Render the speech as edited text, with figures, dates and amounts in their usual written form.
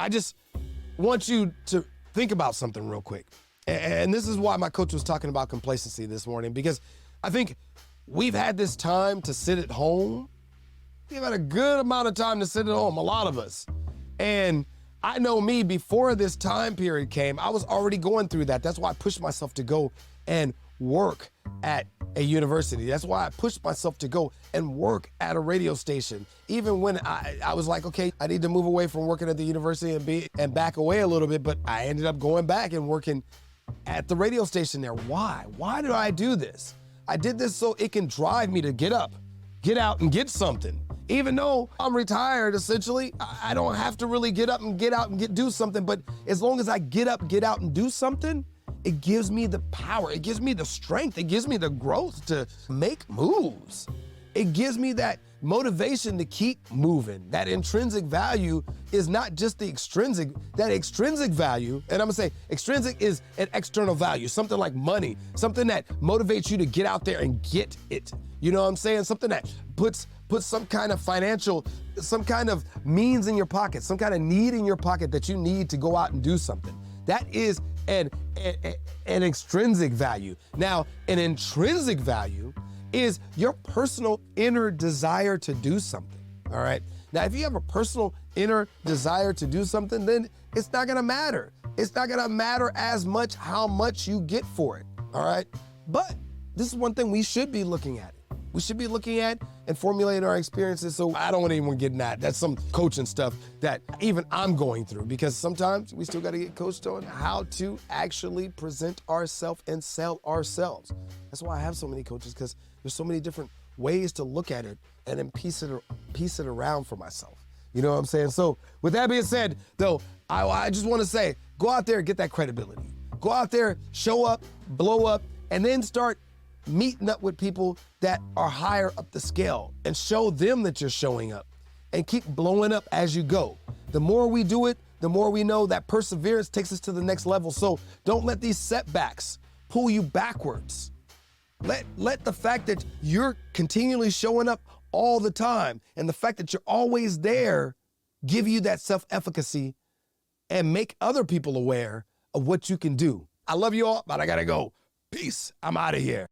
I just want you to think about something real quick. And this is why my coach was talking about complacency this morning, because I think we've had this time to sit at home. We've had a good amount of time to sit at home, a lot of us. And I know me, before this time period came, I was already going through that. That's why I pushed myself to go and work at a university. That's why I pushed myself to go and work at a radio station. Even when I was like, okay, I need to move away from working at the university and back away a little bit, but I ended up going back and working at the radio station there. Why? Why did I do this? I did this so it can drive me to get up, get out and get something. Even though I'm retired, essentially, I don't have to really get up and get out and do something. But as long as I get up, get out and do something, it gives me the power. It gives me the strength. It gives me the growth to make moves. It gives me that motivation to keep moving. That intrinsic value is not just the extrinsic. That extrinsic value, and I'm gonna say extrinsic is an external value, something like money, something that motivates you to get out there and get it. You know what I'm saying? Something that puts some kind of financial, some kind of means in your pocket, some kind of need in your pocket that you need to go out and do something. That is an extrinsic value. Now, an intrinsic value is your personal inner desire to do something, all right? Now, if you have a personal inner desire to do something, then it's not gonna matter. It's not gonna matter as much how much you get for it, all right? But this is one thing we should be looking at. We should be looking at and formulating our experiences. So I don't want anyone getting that. That's some coaching stuff that even I'm going through, because sometimes we still got to get coached on how to actually present ourselves and sell ourselves. That's why I have so many coaches, because there's so many different ways to look at it and then piece it around for myself. You know what I'm saying? So with that being said, though, I just want to say, go out there and get that credibility. Go out there, show up, blow up, and then start meeting up with people that are higher up the scale and show them that you're showing up, and keep blowing up as you go. The more we do it, the more we know that perseverance takes us to the next level. So don't let these setbacks pull you backwards. Let the fact that you're continually showing up all the time and the fact that you're always there give you that self-efficacy and make other people aware of what you can do. I love you all, but I gotta go. Peace. I'm out of here.